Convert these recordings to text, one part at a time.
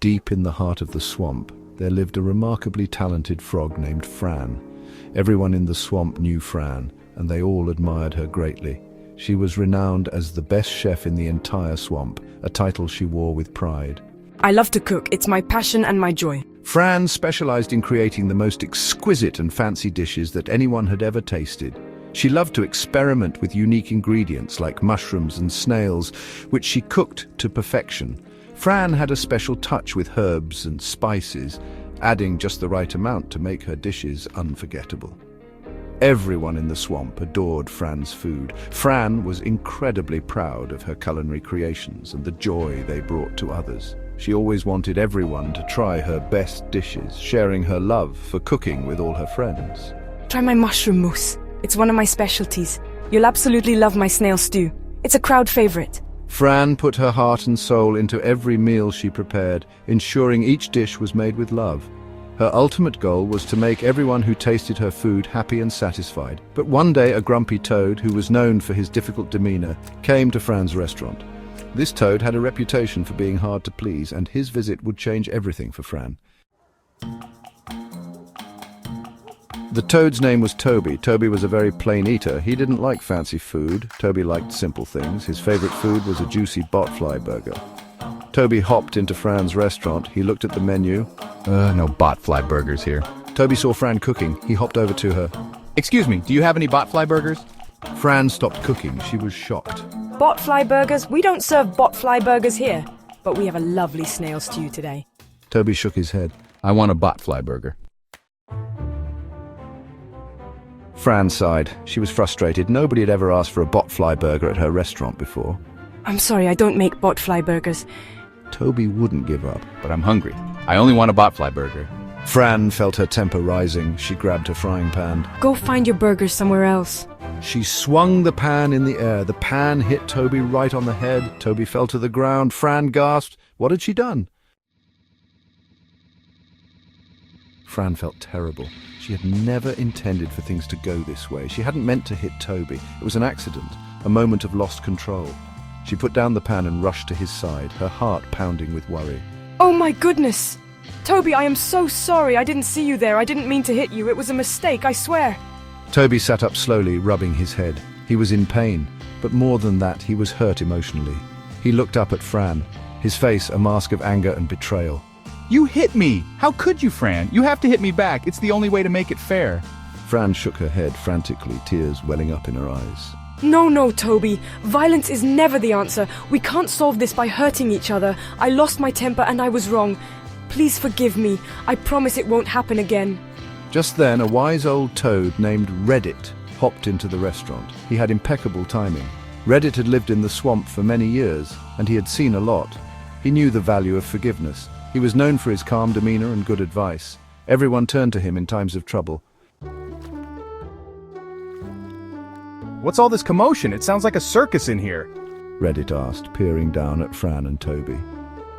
Deep in the heart of the swamp, there lived a remarkably talented frog named Fran. Everyone in the swamp knew Fran, and they all admired her greatly. She was renowned as the best chef in the entire swamp, a title she wore with pride. I love to cook. It's my passion and my joy. Fran specialized in creating the most exquisite and fancy dishes that anyone had ever tasted. She loved to experiment with unique ingredients like mushrooms and snails, which she cooked to perfection. Fran had a special touch with herbs and spices, adding just the right amount to make her dishes unforgettable. Everyone in the swamp adored Fran's food. Fran was incredibly proud of her culinary creations and the joy they brought to others. She always wanted everyone to try her best dishes, sharing her love for cooking with all her friends. Try my mushroom mousse. It's one of my specialties. You'll absolutely love my snail stew. It's a crowd favorite. Fran put her heart and soul into every meal she prepared, ensuring each dish was made with love. Her ultimate goal was to make everyone who tasted her food happy and satisfied. But one day a grumpy toad, who was known for his difficult demeanor, came to Fran's restaurant. This toad had a reputation for being hard to please, and his visit would change everything for Fran. The toad's name was Toby. Toby was a very plain eater. He didn't like fancy food. Toby liked simple things. His favorite food was a juicy botfly burger. Toby hopped into Fran's restaurant. He looked at the menu. No botfly burgers here. Toby saw Fran cooking. He hopped over to her. Excuse me, do you have any botfly burgers? Fran stopped cooking. She was shocked. Botfly burgers? We don't serve botfly burgers here, but we have a lovely snail stew today. Toby shook his head. I want a botfly burger. Fran sighed. She was frustrated. Nobody had ever asked for a botfly burger at her restaurant before. I'm sorry, I don't make botfly burgers. Toby wouldn't give up. But I'm hungry. I only want a botfly burger. Fran felt her temper rising. She grabbed her frying pan. Go find your burgers somewhere else. She swung the pan in the air. The pan hit Toby right on the head. Toby fell to the ground. Fran gasped. What had she done? Fran felt terrible. She had never intended for things to go this way. She hadn't meant to hit Toby. It was an accident, a moment of lost control. She put down the pan and rushed to his side, her heart pounding with worry. Oh my goodness! Toby, I am so sorry. I didn't see you there. I didn't mean to hit you. It was a mistake, I swear. Toby sat up slowly, rubbing his head. He was in pain, but more than that, he was hurt emotionally. He looked up at Fran, his face a mask of anger and betrayal. You hit me! How could you, Fran? You have to hit me back. It's the only way to make it fair. Fran shook her head frantically, tears welling up in her eyes. No, Toby. Violence is never the answer. We can't solve this by hurting each other. I lost my temper and I was wrong. Please forgive me. I promise it won't happen again. Just then, a wise old toad named Reddit hopped into the restaurant. He had impeccable timing. Reddit had lived in the swamp for many years, and he had seen a lot. He knew the value of forgiveness. He was known for his calm demeanor and good advice. Everyone turned to him in times of trouble. What's all this commotion? It sounds like a circus in here. Reddit asked, peering down at Fran and Toby.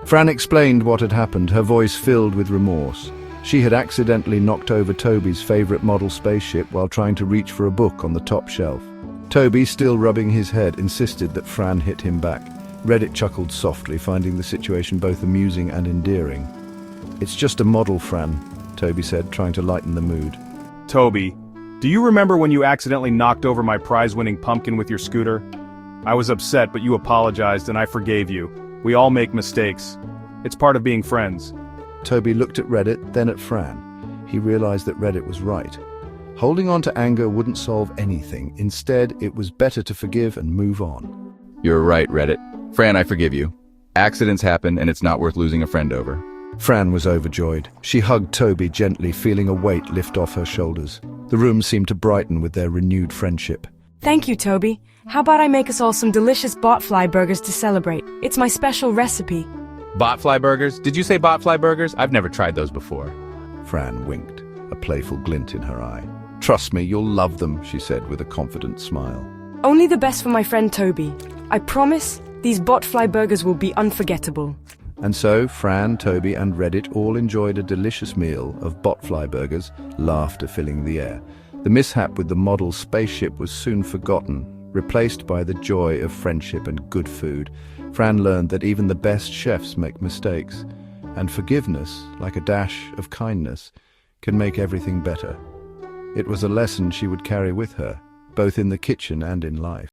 Fran explained what had happened, her voice filled with remorse. She had accidentally knocked over Toby's favorite model spaceship while trying to reach for a book on the top shelf. Toby, still rubbing his head, insisted that Fran hit him back. Reddit chuckled softly, finding the situation both amusing and endearing. It's just a model, Fran, Toby said, trying to lighten the mood. Toby, do you remember when you accidentally knocked over my prize-winning pumpkin with your scooter? I was upset, but you apologized and I forgave you. We all make mistakes. It's part of being friends. Toby looked at Reddit, then at Fran. He realized that Reddit was right. Holding on to anger wouldn't solve anything. Instead, it was better to forgive and move on. You're right, Reddit. Fran, I forgive you. Accidents happen, and it's not worth losing a friend over. Fran was overjoyed. She hugged Toby gently, feeling a weight lift off her shoulders. The room seemed to brighten with their renewed friendship. Thank you, Toby. How about I make us all some delicious botfly burgers to celebrate? It's my special recipe. Botfly burgers? Did you say botfly burgers? I've never tried those before. Fran winked, a playful glint in her eye. Trust me, you'll love them, she said with a confident smile. Only the best for my friend Toby. I promise these botfly burgers will be unforgettable. And so, Fran, Toby, and Reddit all enjoyed a delicious meal of botfly burgers, laughter filling the air. The mishap with the model spaceship was soon forgotten, replaced by the joy of friendship and good food. Fran learned that even the best chefs make mistakes. And forgiveness, like a dash of kindness, can make everything better. It was a lesson she would carry with her, both in the kitchen and in life.